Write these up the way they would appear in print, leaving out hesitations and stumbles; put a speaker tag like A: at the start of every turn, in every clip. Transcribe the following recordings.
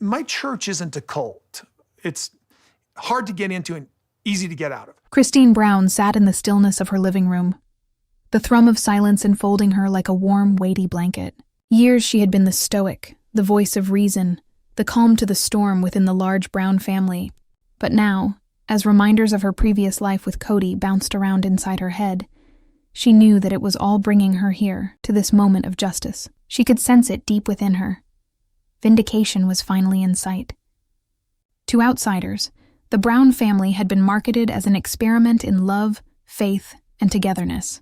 A: My church isn't a cult. It's hard to get into and easy to get out of.
B: Christine Brown sat in the stillness of her living room, the thrum of silence enfolding her like a warm, weighty blanket. Years she had been the stoic, the voice of reason, the calm to the storm within the large Brown family. But now, as reminders of her previous life with Kody bounced around inside her head, she knew that it was all bringing her here, to this moment of justice. She could sense it deep within her. Vindication was finally in sight. To outsiders, the Brown family had been marketed as an experiment in love, faith, and togetherness.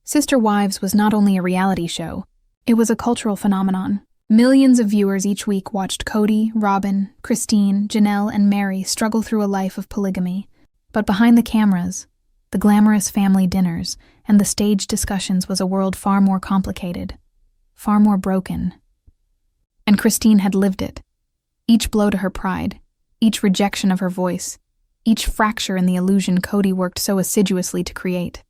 B: Sister Wives was not only a reality show, it was a cultural phenomenon. Millions of viewers each week watched Kody, Robyn, Christine, Janelle, and Mary struggle through a life of polygamy. But behind the cameras, the glamorous family dinners, and the stage discussions was a world far more complicated, far more broken. And Christine had lived it. Each blow to her pride, each rejection of her voice, each fracture in the illusion Kody worked so assiduously to create.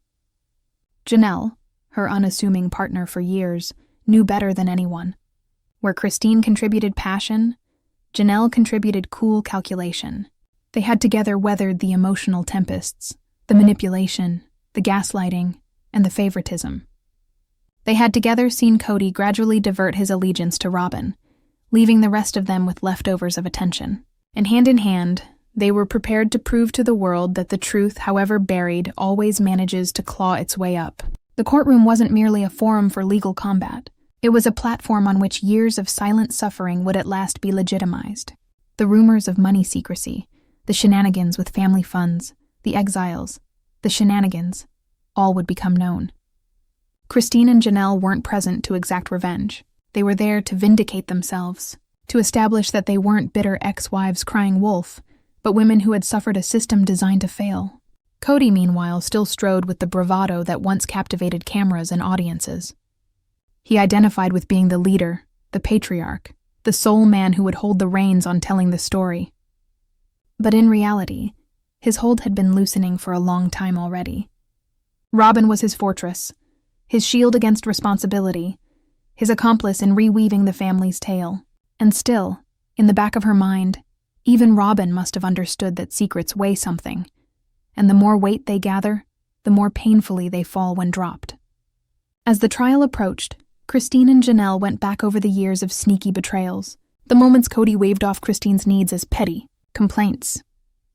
B: Janelle, her unassuming partner for years, knew better than anyone. Where Christine contributed passion, Janelle contributed cool calculation. They had together weathered the emotional tempests, the manipulation, the gaslighting, and the favoritism. They had together seen Kody gradually divert his allegiance to Robyn, leaving the rest of them with leftovers of attention. And hand in hand, they were prepared to prove to the world that the truth, however buried, always manages to claw its way up. The courtroom wasn't merely a forum for legal combat. It was a platform on which years of silent suffering would at last be legitimized. The rumors of money secrecy, the shenanigans with family funds, the exiles, the shenanigans, all would become known. Christine and Janelle weren't present to exact revenge. They were there to vindicate themselves, to establish that they weren't bitter ex-wives crying wolf, but women who had suffered a system designed to fail. Kody, meanwhile, still strode with the bravado that once captivated cameras and audiences. He identified with being the leader, the patriarch, the sole man who would hold the reins on telling the story. But in reality, his hold had been loosening for a long time already. Robyn was his fortress, his shield against responsibility, his accomplice in reweaving the family's tale. And still, in the back of her mind, even Robyn must have understood that secrets weigh something, and the more weight they gather, the more painfully they fall when dropped. As the trial approached, Christine and Janelle went back over the years of sneaky betrayals, the moments Kody waved off Christine's needs as petty, complaints,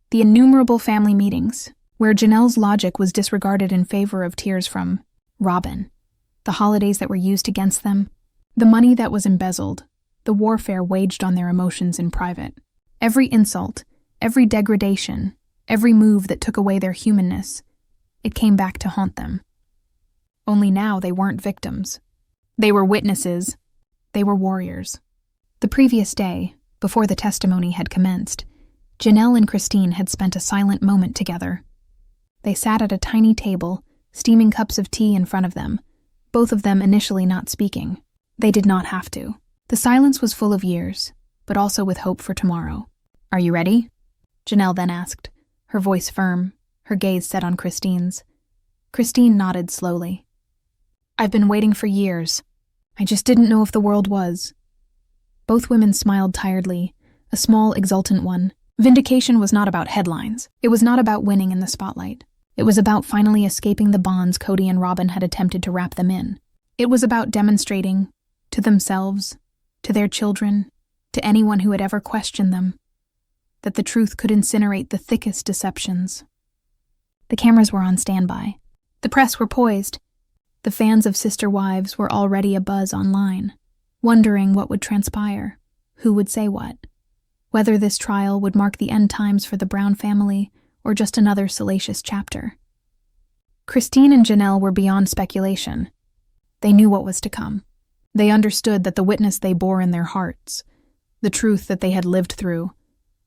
B: the innumerable family meetings, where Janelle's logic was disregarded in favor of tears from Robyn, the holidays that were used against them, the money that was embezzled, the warfare waged on their emotions in private. Every insult, every degradation, every move that took away their humanness, it came back to haunt them. Only now they weren't victims. They were witnesses. They were warriors. The previous day, before the testimony had commenced, Janelle and Christine had spent a silent moment together. They sat at a tiny table, steaming cups of tea in front of them, both of them initially not speaking. They did not have to. The silence was full of years, but also with hope for tomorrow. "Are you ready?" Janelle then asked, her voice firm, her gaze set on Christine's. Christine nodded slowly. "I've been waiting for years. I just didn't know if the world was." Both women smiled tiredly, a small, exultant one. Vindication was not about headlines. It was not about winning in the spotlight. It was about finally escaping the bonds Kody and Robyn had attempted to wrap them in. It was about demonstrating, to themselves, to their children, to anyone who had ever questioned them, that the truth could incinerate the thickest deceptions. The cameras were on standby. The press were poised. The fans of Sister Wives were already abuzz online, wondering what would transpire, who would say what, whether this trial would mark the end times for the Brown family or just another salacious chapter. Christine and Janelle were beyond speculation. They knew what was to come. They understood that the witness they bore in their hearts, the truth that they had lived through,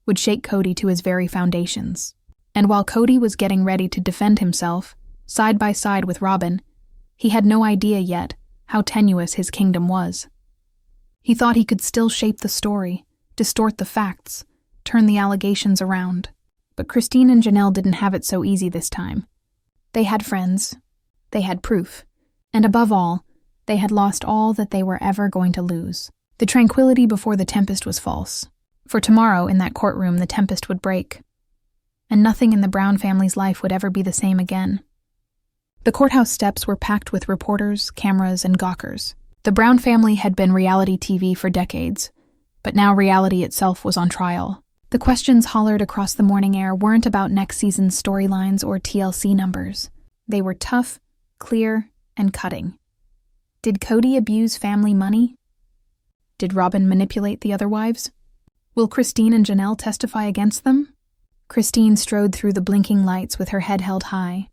B: would shake Kody to his very foundations. And while Kody was getting ready to defend himself, side by side with Robyn, he had no idea yet how tenuous his kingdom was. He thought he could still shape the story, distort the facts, turn the allegations around. But Christine and Janelle didn't have it so easy this time. They had friends, they had proof, and above all, they had lost all that they were ever going to lose. The tranquility before the tempest was false. For tomorrow, in that courtroom, the tempest would break, and nothing in the Brown family's life would ever be the same again. The courthouse steps were packed with reporters, cameras, and gawkers. The Brown family had been reality TV for decades, but now reality itself was on trial. The questions hollered across the morning air weren't about next season's storylines or TLC numbers. They were tough, clear, and cutting. Did Kody abuse family money? Did Robyn manipulate the other wives? Will Christine and Janelle testify against them? Christine strode through the blinking lights with her head held high.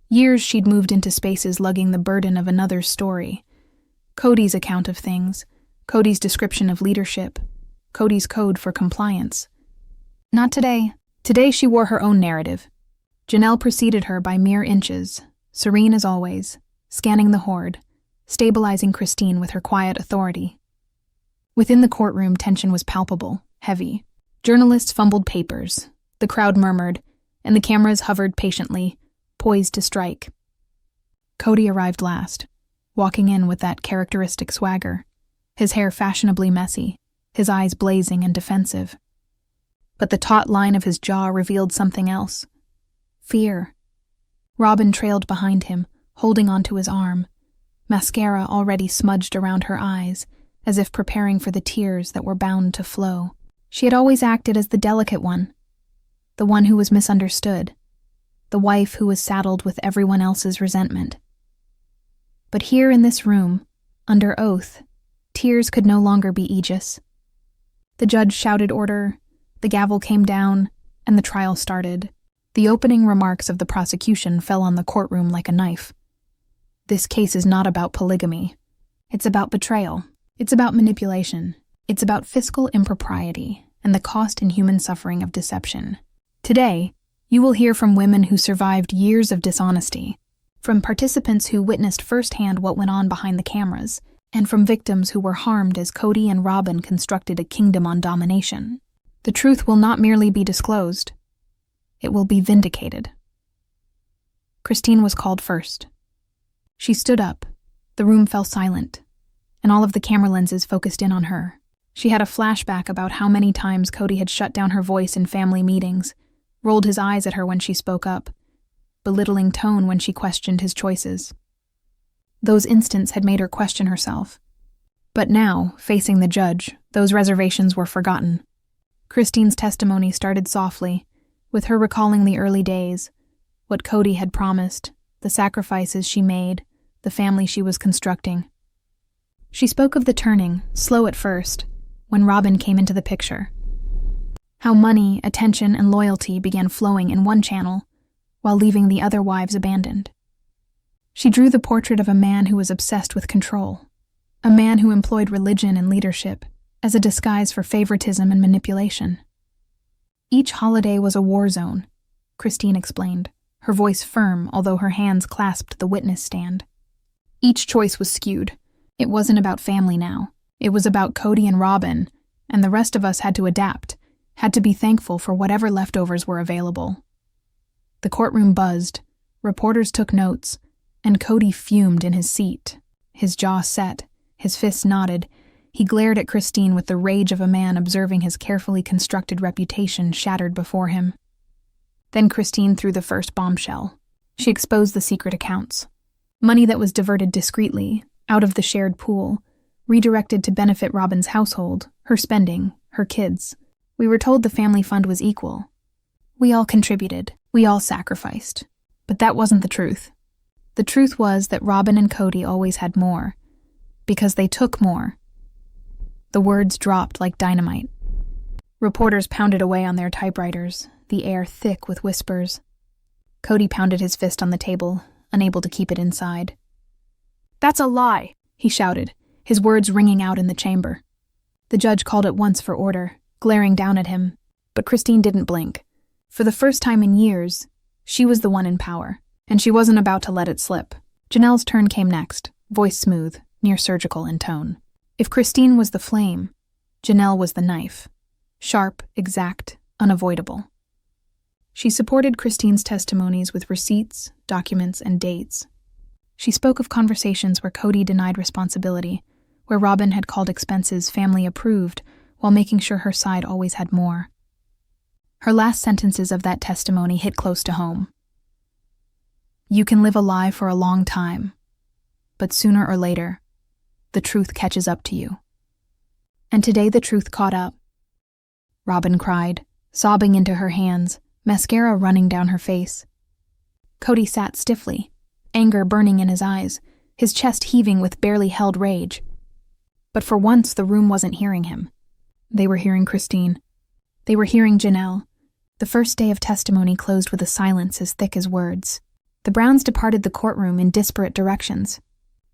B: Years she'd moved into spaces lugging the burden of another's story. Kody's account of things, Kody's description of leadership, Kody's code for compliance. Not today. Today she wore her own narrative. Janelle preceded her by mere inches, serene as always, scanning the horde, stabilizing Christine with her quiet authority. Within the courtroom, tension was palpable, heavy. Journalists fumbled papers, the crowd murmured, and the cameras hovered patiently, poised to strike. Kody arrived last, walking in with that characteristic swagger, his hair fashionably messy, his eyes blazing and defensive. But the taut line of his jaw revealed something else. Fear. Robyn trailed behind him, holding onto his arm, mascara already smudged around her eyes, as if preparing for the tears that were bound to flow. She had always acted as the delicate one, the one who was misunderstood, the wife who was saddled with everyone else's resentment. But here in this room, under oath, tears could no longer be aegis. The judge shouted order, the gavel came down, and the trial started. The opening remarks of the prosecution fell on the courtroom like a knife. This case is not about polygamy. It's about betrayal. It's about manipulation. It's about fiscal impropriety and the cost and human suffering of deception. Today, you will hear from women who survived years of dishonesty, from participants who witnessed firsthand what went on behind the cameras, and from victims who were harmed as Kody and Robyn constructed a kingdom on domination. The truth will not merely be disclosed. It will be vindicated. Christine was called first. She stood up. The room fell silent, and all of the camera lenses focused in on her. She had a flashback about how many times Kody had shut down her voice in family meetings, rolled his eyes at her when she spoke up, belittling tone when she questioned his choices. Those instants had made her question herself. But now, facing the judge, those reservations were forgotten. Christine's testimony started softly, with her recalling the early days, what Kody had promised, the sacrifices she made, the family she was constructing. She spoke of the turning, slow at first, when Robyn came into the picture. How money, attention, and loyalty began flowing in one channel, while leaving the other wives abandoned. She drew the portrait of a man who was obsessed with control, a man who employed religion and leadership as a disguise for favoritism and manipulation. Each holiday was a war zone, Christine explained, her voice firm although her hands clasped the witness stand. Each choice was skewed. It wasn't about family now. It was about Kody and Robyn, and the rest of us had to adapt, had to be thankful for whatever leftovers were available. The courtroom buzzed, reporters took notes, and Kody fumed in his seat, his jaw set, his fists knotted. He glared at Christine with the rage of a man observing his carefully constructed reputation shattered before him. Then Christine threw the first bombshell. She exposed the secret accounts. Money that was diverted discreetly, out of the shared pool, redirected to benefit Robyn's household, her spending, her kids. We were told the family fund was equal. We all contributed. We all sacrificed. But that wasn't the truth. The truth was that Robyn and Kody always had more, because they took more. The words dropped like dynamite. Reporters pounded away on their typewriters, the air thick with whispers. Kody pounded his fist on the table, unable to keep it inside. "That's a lie," he shouted, his words ringing out in the chamber. The judge called at once for order, glaring down at him, but Christine didn't blink. For the first time in years, she was the one in power, and she wasn't about to let it slip. Janelle's turn came next, voice smooth, near surgical in tone. If Christine was the flame, Janelle was the knife. Sharp, exact, unavoidable. She supported Christine's testimonies with receipts, documents, and dates. She spoke of conversations where Kody denied responsibility, where Robyn had called expenses family approved, while making sure her side always had more. Her last sentences of that testimony hit close to home. You can live a lie for a long time, but sooner or later, the truth catches up to you. And today the truth caught up. Robyn cried, sobbing into her hands, mascara running down her face. Kody sat stiffly, anger burning in his eyes, his chest heaving with barely held rage. But for once, the room wasn't hearing him. They were hearing Christine. They were hearing Janelle. The first day of testimony closed with a silence as thick as words. The Browns departed the courtroom in disparate directions.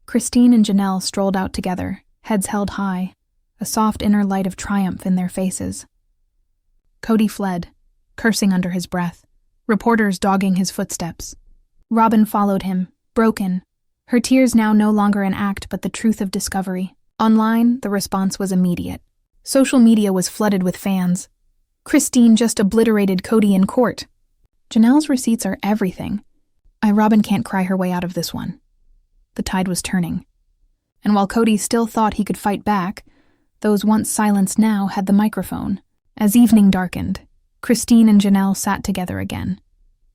B: Christine and Janelle strolled out together, heads held high, a soft inner light of triumph in their faces. Kody fled, cursing under his breath, reporters dogging his footsteps. Robyn followed him, broken, her tears now no longer an act but the truth of discovery. Online, the response was immediate. Social media was flooded with fans. Christine just obliterated Kody in court. Janelle's receipts are everything. Robyn can't cry her way out of this one. The tide was turning. And while Kody still thought he could fight back, those once silenced now had the microphone. As evening darkened, Christine and Janelle sat together again,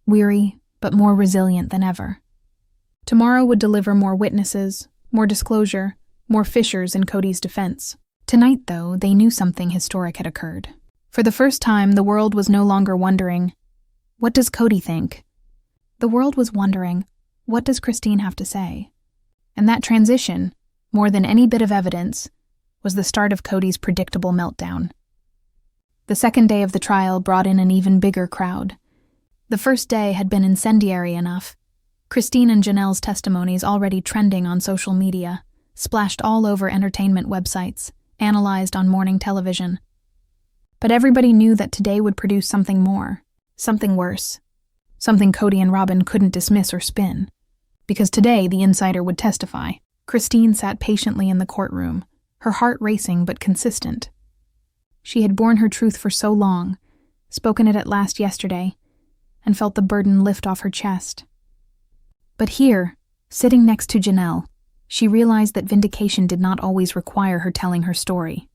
B: weary but more resilient than ever. Tomorrow would deliver more witnesses, more disclosure, more fissures in Kody's defense. Tonight, though, they knew something historic had occurred. For the first time, the world was no longer wondering, what does Kody think? The world was wondering, what does Christine have to say? And that transition, more than any bit of evidence, was the start of Kody's predictable meltdown. The second day of the trial brought in an even bigger crowd. The first day had been incendiary enough. Christine and Janelle's testimonies already trending on social media, splashed all over entertainment websites, analyzed on morning television. But everybody knew that today would produce something more, something worse, something Kody and Robyn couldn't dismiss or spin. Because today the insider would testify. Christine sat patiently in the courtroom, her heart racing but consistent. She had borne her truth for so long, spoken it at last yesterday, and felt the burden lift off her chest. But here, sitting next to Janelle, she realized that vindication did not always require her telling her story.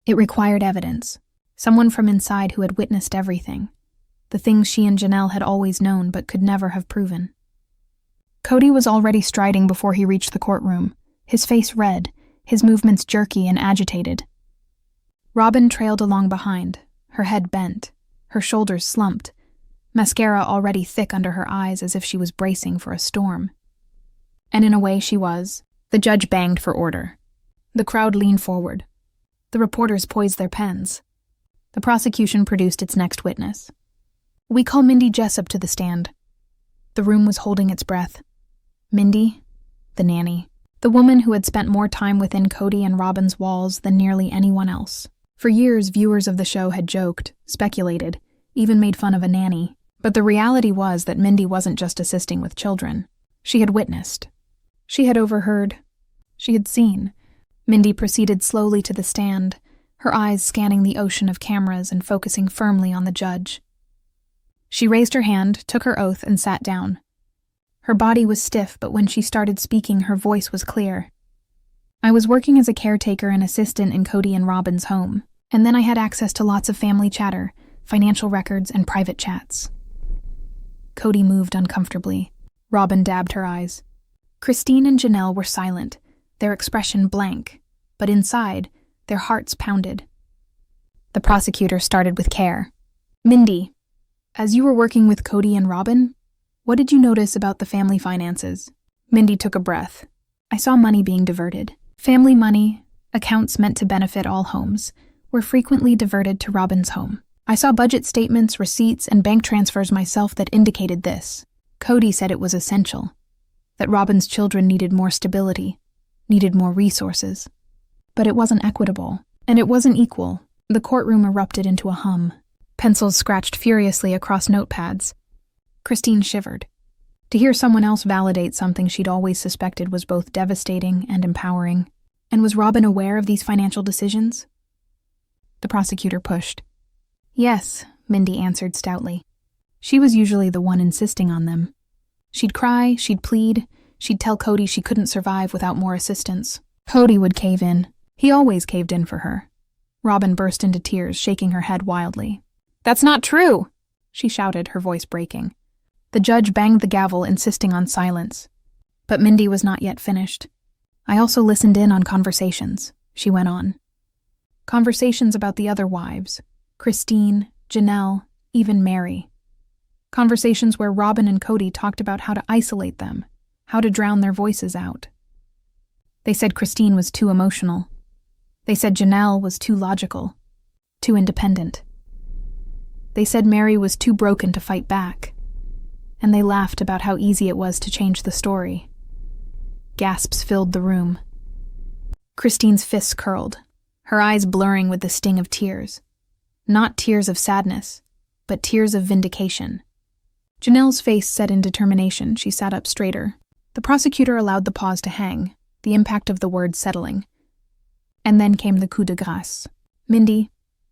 B: It required evidence, someone from inside who had witnessed everything, the things she and Janelle had always known but could never have proven. Kody was already striding before he reached the courtroom, his face red, his movements jerky and agitated. Robyn trailed along behind, her head bent, her shoulders slumped, mascara already thick under her eyes as if she was bracing for a storm. And in a way she was. The judge banged for order. The crowd leaned forward. The reporters poised their pens. The prosecution produced its next witness. We call Mindy Jessup to the stand. The room was holding its breath. Mindy, the nanny, the woman who had spent more time within Kody and Robyn's walls than nearly anyone else. For years, viewers of the show had joked, speculated, even made fun of a nanny. But the reality was that Mindy wasn't just assisting with children. She had witnessed. She had overheard. She had seen. Mindy proceeded slowly to the stand, her eyes scanning the ocean of cameras and focusing firmly on the judge. She raised her hand, took her oath, and sat down. Her body was stiff, but when she started speaking, her voice was clear. I was working as a caretaker and assistant in Kody and Robyn's home, and then I had access to lots of family chatter, financial records, and private chats. Kody moved uncomfortably. Robyn dabbed her eyes. Christine and Janelle were silent, their expression blank, but inside, their hearts pounded. The prosecutor started with care. Mindy, as you were working with Kody and Robyn, what did you notice about the family finances? Mindy took a breath. I saw money being diverted. Family money, accounts meant to benefit all homes, were frequently diverted to Robyn's home. I saw budget statements, receipts, and bank transfers myself that indicated this. Kody said it was essential, that Robyn's children needed more stability, needed more resources. But it wasn't equitable, and it wasn't equal. The courtroom erupted into a hum. Pencils scratched furiously across notepads. Christine shivered. To hear someone else validate something she'd always suspected was both devastating and empowering. And was Robyn aware of these financial decisions? The prosecutor pushed. Yes, Mindy answered stoutly. She was usually the one insisting on them. She'd cry, she'd plead, she'd tell Kody she couldn't survive without more assistance. Kody would cave in. He always caved in for her. Robyn burst into tears, shaking her head wildly. "That's not true!" she shouted, her voice breaking. The judge banged the gavel, insisting on silence. But Mindy was not yet finished. "I also listened in on conversations," she went on. Conversations about the other wives, Christine, Janelle, even Mary. Conversations where Robyn and Kody talked about how to isolate them, how to drown their voices out. They said Christine was too emotional. They said Janelle was too logical, too independent. They said Mary was too broken to fight back. And they laughed about how easy it was to change the story. Gasps filled the room. Christine's fists curled, her eyes blurring with the sting of tears. Not tears of sadness, but tears of vindication. Janelle's face set in determination. She sat up straighter. The prosecutor allowed the pause to hang, the impact of the words settling. And then came the coup de grâce. "Mindy,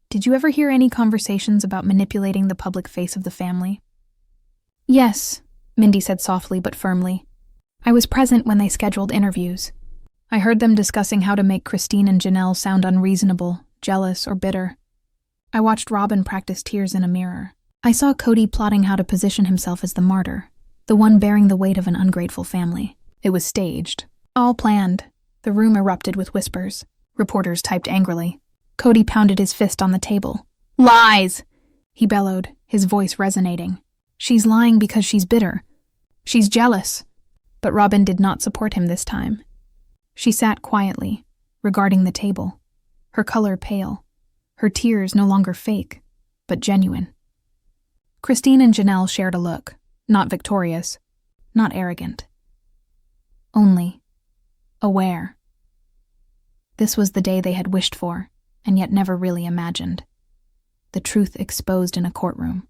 B: did you ever hear any conversations about manipulating the public face of the family?" "Yes," Mindy said softly but firmly. "I was present when they scheduled interviews. I heard them discussing how to make Christine and Janelle sound unreasonable, jealous, or bitter. I watched Robyn practice tears in a mirror. I saw Kody plotting how to position himself as the martyr, the one bearing the weight of an ungrateful family. It was staged, all planned." The room erupted with whispers. Reporters typed angrily. Kody pounded his fist on the table. "Lies!" he bellowed, his voice resonating. "She's lying because she's bitter. She's jealous." But Robyn did not support him this time. She sat quietly, regarding the table, her color pale, her tears no longer fake, but genuine. Christine and Janelle shared a look, not victorious, not arrogant. Only aware. This was the day they had wished for, and yet never really imagined. The truth exposed in a courtroom.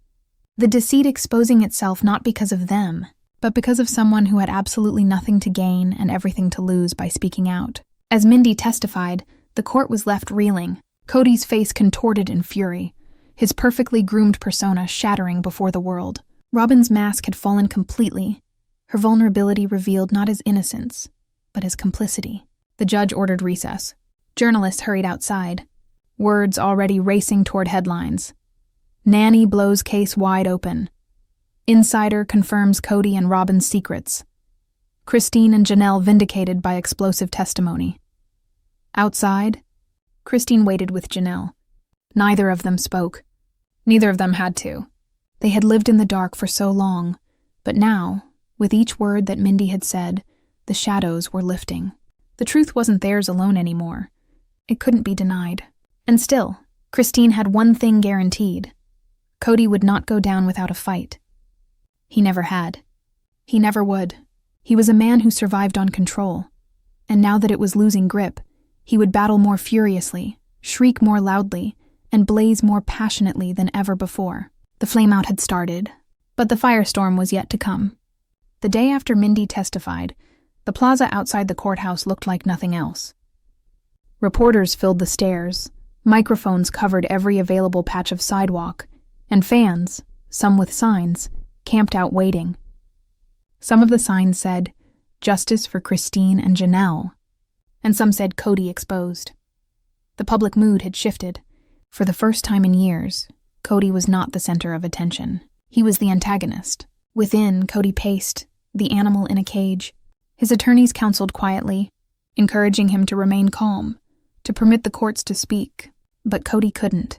B: The deceit exposing itself not because of them, but because of someone who had absolutely nothing to gain and everything to lose by speaking out. As Mindy testified, the court was left reeling, Kody's face contorted in fury, his perfectly groomed persona shattering before the world. Robyn's mask had fallen completely, her vulnerability revealed not as innocence, but as complicity. The judge ordered recess. Journalists hurried outside, words already racing toward headlines. Nanny blows case wide open. Insider confirms Kody and Robyn's secrets. Christine and Janelle vindicated by explosive testimony. Outside, Christine waited with Janelle. Neither of them spoke. Neither of them had to. They had lived in the dark for so long, but now, with each word that Mindy had said, the shadows were lifting. The truth wasn't theirs alone anymore. It couldn't be denied. And still, Christine had one thing guaranteed. Kody would not go down without a fight. He never had. He never would. He was a man who survived on control. And now that it was losing grip, he would battle more furiously, shriek more loudly, and blaze more passionately than ever before. The flameout had started, but the firestorm was yet to come. The day after Mindy testified, the plaza outside the courthouse looked like nothing else. Reporters filled the stairs, microphones covered every available patch of sidewalk, and fans, some with signs, camped out waiting. Some of the signs said, "Justice for Christine and Janelle," and some said, "Kody exposed." The public mood had shifted. For the first time in years, Kody was not the center of attention. He was the antagonist. Within, Kody paced, the animal in a cage. His attorneys counseled quietly, encouraging him to remain calm, to permit the courts to speak, but Kody couldn't.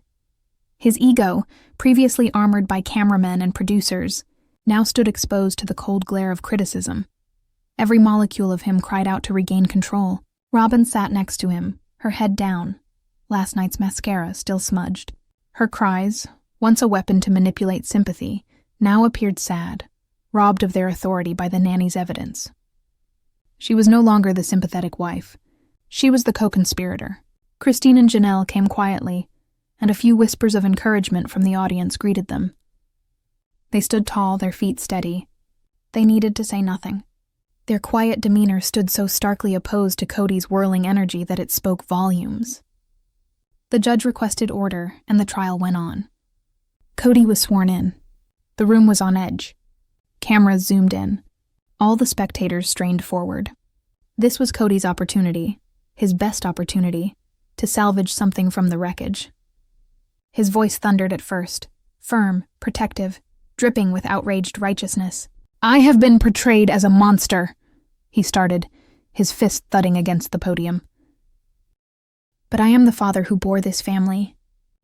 B: His ego, previously armored by cameramen and producers, now stood exposed to the cold glare of criticism. Every molecule of him cried out to regain control. Robyn sat next to him, her head down, last night's mascara still smudged. Her cries, once a weapon to manipulate sympathy, now appeared sad, robbed of their authority by the nanny's evidence. She was no longer the sympathetic wife. She was the co-conspirator. Christine and Janelle came quietly, and a few whispers of encouragement from the audience greeted them. They stood tall, their feet steady. They needed to say nothing. Their quiet demeanor stood so starkly opposed to Kody's whirling energy that it spoke volumes. The judge requested order, and the trial went on. Kody was sworn in. The room was on edge. Cameras zoomed in. All the spectators strained forward. This was Kody's opportunity, his best opportunity, to salvage something from the wreckage. His voice thundered at first, firm, protective, dripping with outraged righteousness. "I have been portrayed as a monster," he started, his fist thudding against the podium. "But I am the father who bore this family.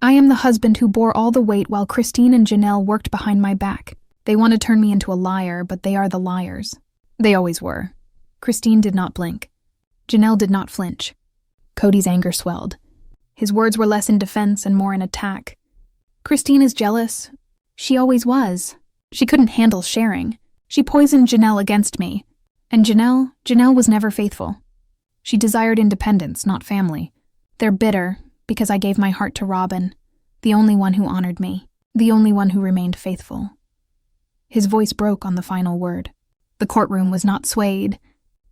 B: I am the husband who bore all the weight while Christine and Janelle worked behind my back. They want to turn me into a liar, but they are the liars. They always were." Christine did not blink. Janelle did not flinch. Kody's anger swelled. His words were less in defense and more in attack. "Christine is jealous. She always was. She couldn't handle sharing. She poisoned Janelle against me. And Janelle was never faithful. She desired independence, not family. They're bitter because I gave my heart to Robyn, the only one who honored me, the only one who remained faithful." His voice broke on the final word. The courtroom was not swayed.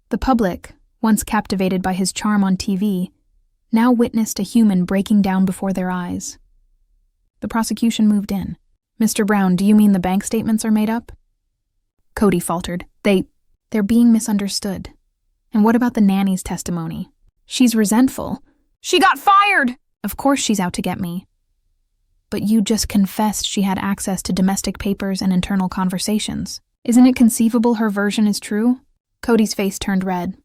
B: The public, once captivated by his charm on TV, now witnessed a human breaking down before their eyes. The prosecution moved in. "Mr. Brown, do you mean the bank statements are made up?" Kody faltered. They're being misunderstood. And what about the nanny's testimony? She's resentful. "She got fired!" "Of course she's out to get me. But you just confessed she had access to domestic papers and internal conversations. Isn't it conceivable her version is true?" Kody's face turned red.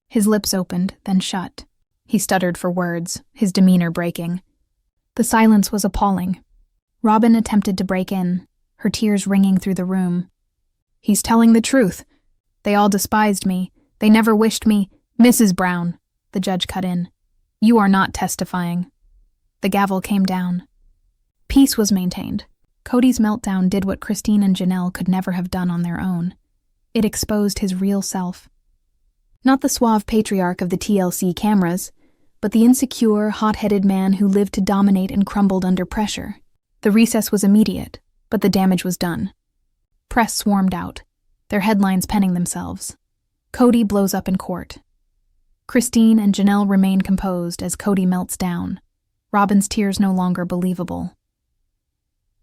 B: His lips opened, then shut. He stuttered for words, his demeanor breaking. The silence was appalling. Robyn attempted to break in, her tears ringing through the room. "He's telling the truth. They all despised me. They never wished me—" "Mrs. Brown," the judge cut in. "You are not testifying." The gavel came down. Peace was maintained. Kody's meltdown did what Christine and Janelle could never have done on their own. It exposed his real self. Not the suave patriarch of the TLC cameras, but the insecure, hot-headed man who lived to dominate and crumbled under pressure. The recess was immediate, but the damage was done. Press swarmed out, their headlines penning themselves. "Kody blows up in court." Christine and Janelle remain composed as Kody melts down, Robyn's tears no longer believable.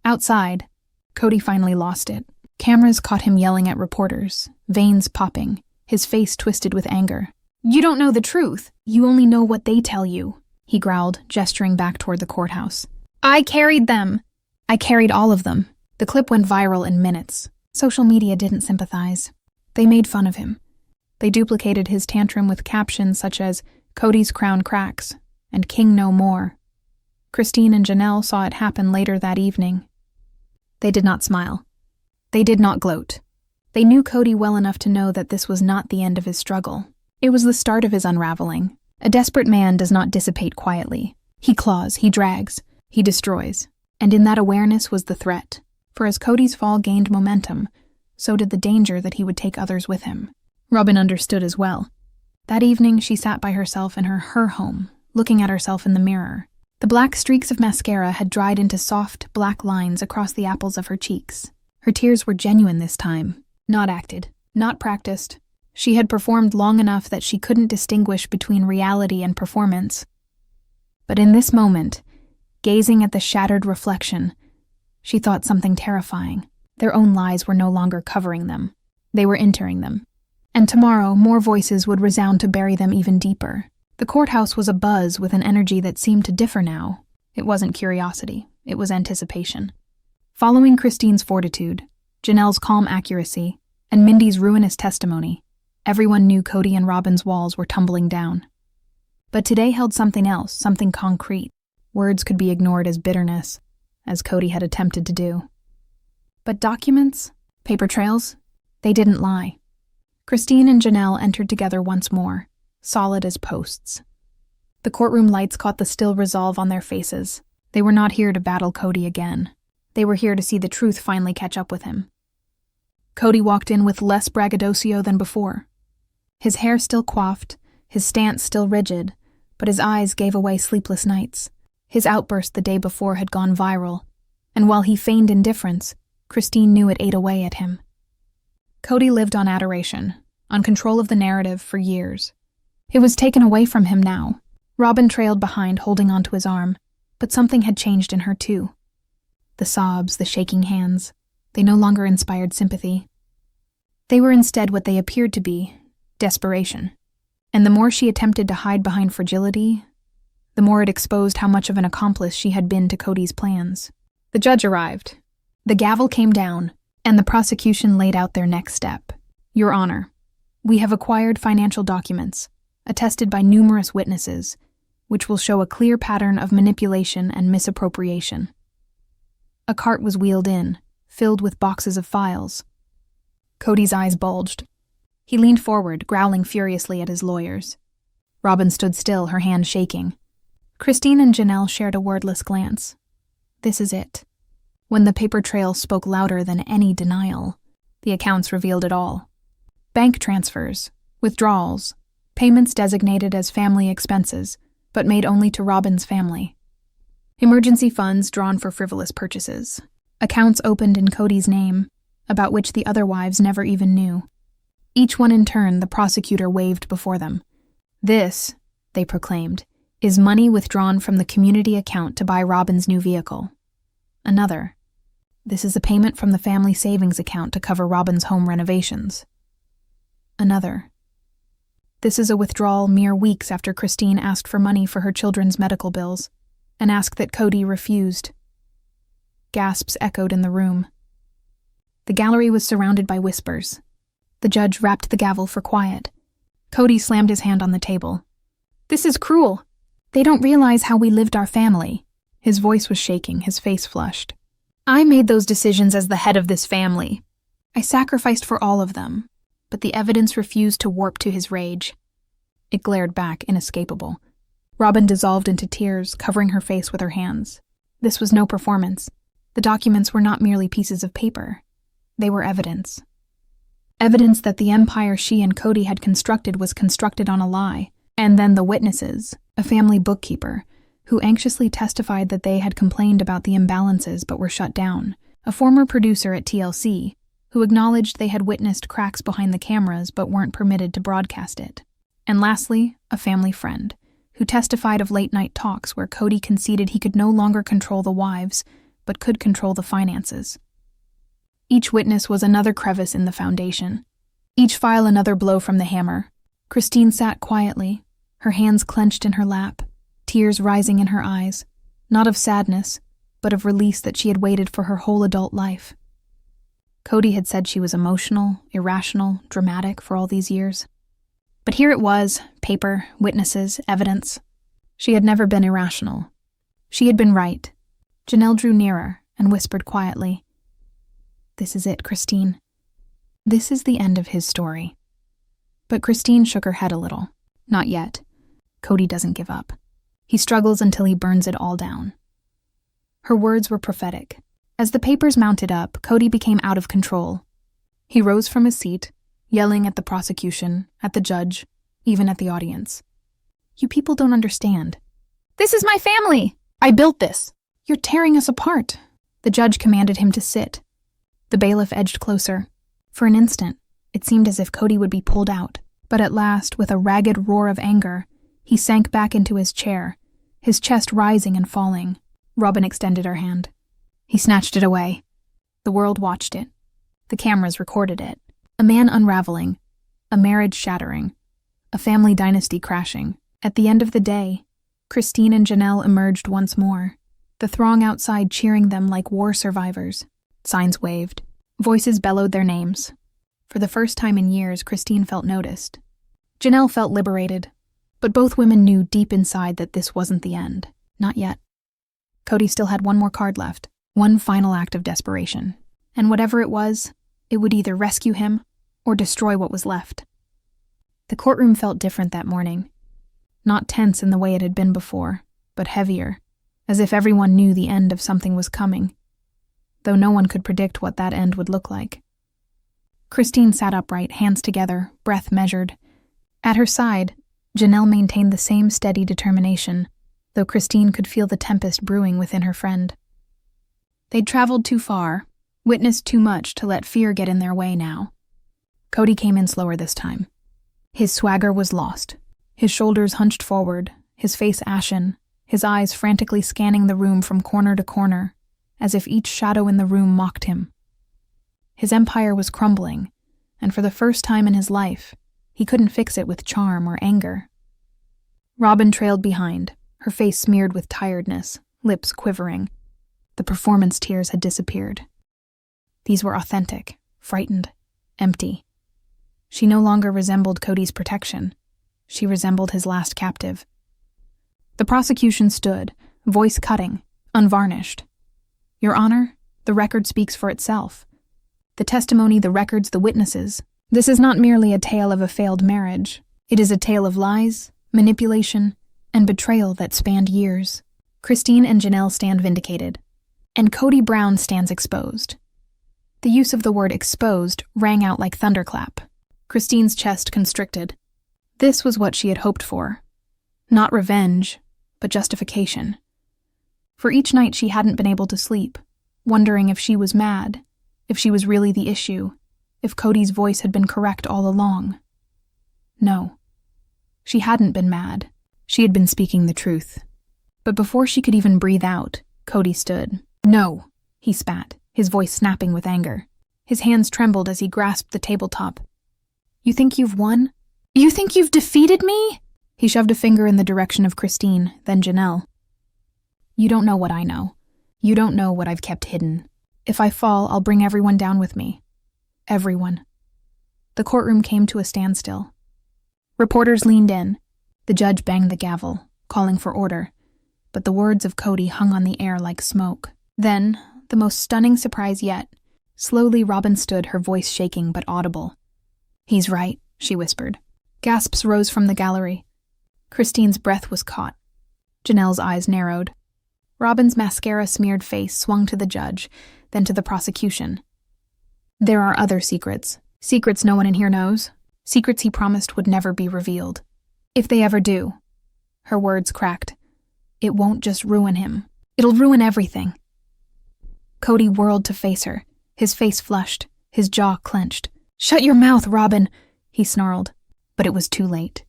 B: Outside, Kody finally lost it. Cameras caught him yelling at reporters, veins popping, his face twisted with anger. "You don't know the truth. You only know what they tell you," he growled, gesturing back toward the courthouse. "I carried them. I carried all of them." The clip went viral in minutes. Social media didn't sympathize. They made fun of him. They duplicated his tantrum with captions such as "Kody's crown cracks" and "King no more." Christine and Janelle saw it happen later that evening. They did not smile. They did not gloat. They knew Kody well enough to know that this was not the end of his struggle. It was the start of his unraveling. A desperate man does not dissipate quietly. He claws, he drags, he destroys. And in that awareness was the threat. For as Kody's fall gained momentum, so did the danger that he would take others with him. Robyn understood as well. That evening she sat by herself in her home, looking at herself in the mirror. The black streaks of mascara had dried into soft, black lines across the apples of her cheeks. Her tears were genuine this time, not acted, not practiced. She had performed long enough that she couldn't distinguish between reality and performance. But in this moment, gazing at the shattered reflection, she thought something terrifying. Their own lies were no longer covering them. They were entering them. And tomorrow, more voices would resound to bury them even deeper. The courthouse was abuzz with an energy that seemed to differ now. It wasn't curiosity. It was anticipation. Following Christine's fortitude, Janelle's calm accuracy, and Mindy's ruinous testimony, everyone knew Kody and Robyn's walls were tumbling down. But today held something else, something concrete. Words could be ignored as bitterness, as Kody had attempted to do. But documents, paper trails, they didn't lie. Christine and Janelle entered together once more, solid as posts. The courtroom lights caught the still resolve on their faces. They were not here to battle Kody again. They were here to see the truth finally catch up with him. Kody walked in with less braggadocio than before. His hair still coiffed, his stance still rigid, but his eyes gave away sleepless nights. His outburst the day before had gone viral, and while he feigned indifference, Christine knew it ate away at him. Kody lived on adoration, on control of the narrative for years. It was taken away from him now. Robyn trailed behind, holding onto his arm, but something had changed in her too. The sobs, the shaking hands, they no longer inspired sympathy. They were instead what they appeared to be, desperation. And the more she attempted to hide behind fragility, the more it exposed how much of an accomplice she had been to Kody's plans. The judge arrived. The gavel came down, and the prosecution laid out their next step. Your Honor, we have acquired financial documents, attested by numerous witnesses, which will show a clear pattern of manipulation and misappropriation. A cart was wheeled in, filled with boxes of files. Kody's eyes bulged. He leaned forward, growling furiously at his lawyers. Robyn stood still, her hand shaking. Christine and Janelle shared a wordless glance. This is it. When the paper trail spoke louder than any denial, the accounts revealed it all. Bank transfers, withdrawals, payments designated as family expenses, but made only to Robyn's family. Emergency funds drawn for frivolous purchases. Accounts opened in Kody's name, about which the other wives never even knew. Each one in turn the prosecutor waved before them. This, they proclaimed, is money withdrawn from the community account to buy Robyn's new vehicle. Another, this is a payment from the family savings account to cover Robyn's home renovations. Another, this is a withdrawal mere weeks after Christine asked for money for her children's medical bills, and asked that Kody refused. Gasps echoed in the room. The gallery was surrounded by whispers. The judge rapped the gavel for quiet. Kody slammed his hand on the table. This is cruel. They don't realize how we lived our family. His voice was shaking, his face flushed. I made those decisions as the head of this family. I sacrificed for all of them, but the evidence refused to warp to his rage. It glared back, inescapable. Robyn dissolved into tears, covering her face with her hands. This was no performance. The documents were not merely pieces of paper. They were evidence. Evidence that the empire she and Kody had constructed was constructed on a lie. And then the witnesses, a family bookkeeper, who anxiously testified that they had complained about the imbalances but were shut down, a former producer at TLC, who acknowledged they had witnessed cracks behind the cameras but weren't permitted to broadcast it. And lastly, a family friend, who testified of late-night talks where Kody conceded he could no longer control the wives, but could control the finances. Each witness was another crevice in the foundation. Each file another blow from the hammer. Christine sat quietly, her hands clenched in her lap, tears rising in her eyes, not of sadness, but of release that she had waited for her whole adult life. Kody had said she was emotional, irrational, dramatic for all these years. But here it was, paper, witnesses, evidence. She had never been irrational. She had been right. Janelle drew nearer and whispered quietly, This is it, Christine. This is the end of his story. But Christine shook her head a little. Not yet. Kody doesn't give up. He struggles until he burns it all down. Her words were prophetic. As the papers mounted up, Kody became out of control. He rose from his seat, yelling at the prosecution, at the judge, even at the audience. You people don't understand. This is my family! I built this! You're tearing us apart! The judge commanded him to sit. The bailiff edged closer. For an instant, it seemed as if Kody would be pulled out, but at last, with a ragged roar of anger, he sank back into his chair, his chest rising and falling. Robyn extended her hand. He snatched it away. The world watched it. The cameras recorded it. A man unraveling, a marriage shattering, a family dynasty crashing. At the end of the day, Christine and Janelle emerged once more, the throng outside cheering them like war survivors. Signs waved. Voices bellowed their names. For the first time in years, Christine felt noticed. Janelle felt liberated, but both women knew deep inside that this wasn't the end. Not yet. Kody still had one more card left, one final act of desperation. And whatever it was, it would either rescue him or destroy what was left. The courtroom felt different that morning. Not tense in the way it had been before, but heavier, as if everyone knew the end of something was coming, though no one could predict what that end would look like. Christine sat upright, hands together, breath measured. At her side, Janelle maintained the same steady determination, though Christine could feel the tempest brewing within her friend. They'd traveled too far, witnessed too much to let fear get in their way now. Kody came in slower this time. His swagger was lost. His shoulders hunched forward, his face ashen, his eyes frantically scanning the room from corner to corner, as if each shadow in the room mocked him. His empire was crumbling, and for the first time in his life, he couldn't fix it with charm or anger. Robyn trailed behind, her face smeared with tiredness, lips quivering. The performance tears had disappeared. These were authentic, frightened, empty. She no longer resembled Kody's protection. She resembled his last captive. The prosecution stood, voice cutting, unvarnished. Your Honor, the record speaks for itself. The testimony, the records, the witnesses. This is not merely a tale of a failed marriage. It is a tale of lies, manipulation, and betrayal that spanned years. Christine and Janelle stand vindicated, and Kody Brown stands exposed. The use of the word exposed rang out like thunderclap. Christine's chest constricted. This was what she had hoped for. Not revenge, but justification. For each night she hadn't been able to sleep, wondering if she was mad, if she was really the issue, if Kody's voice had been correct all along. No. She hadn't been mad. She had been speaking the truth. But before she could even breathe out, Kody stood. No, he spat, his voice snapping with anger. His hands trembled as he grasped the tabletop. You think you've won? You think you've defeated me? He shoved a finger in the direction of Christine, then Janelle. You don't know what I know. You don't know what I've kept hidden. If I fall, I'll bring everyone down with me. Everyone. The courtroom came to a standstill. Reporters leaned in. The judge banged the gavel, calling for order, but the words of Kody hung on the air like smoke. Then, the most stunning surprise yet, slowly Robyn stood, her voice shaking but audible. He's right, she whispered. Gasps rose from the gallery. Christine's breath was caught. Janelle's eyes narrowed. Robyn's mascara-smeared face swung to the judge, then to the prosecution. There are other secrets. Secrets no one in here knows. Secrets he promised would never be revealed. If they ever do. Her words cracked. It won't just ruin him. It'll ruin everything. Kody whirled to face her, his face flushed, his jaw clenched. Shut your mouth, Robyn, he snarled. But it was too late.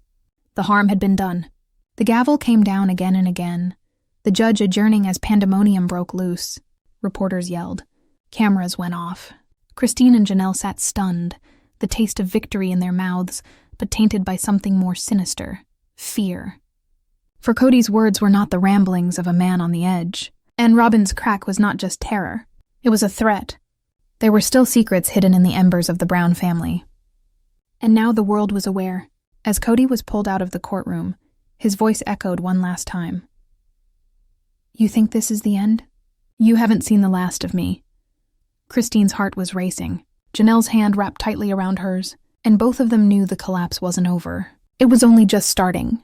B: The harm had been done. The gavel came down again and again, the judge adjourning as pandemonium broke loose. Reporters yelled. Cameras went off. Christine and Janelle sat stunned, the taste of victory in their mouths, but tainted by something more sinister, fear. For Kody's words were not the ramblings of a man on the edge, and Robyn's crack was not just terror. It was a threat. There were still secrets hidden in the embers of the Brown family. And now the world was aware. As Kody was pulled out of the courtroom, his voice echoed one last time. You think this is the end? You haven't seen the last of me. Christine's heart was racing. Janelle's hand wrapped tightly around hers, and both of them knew the collapse wasn't over. It was only just starting.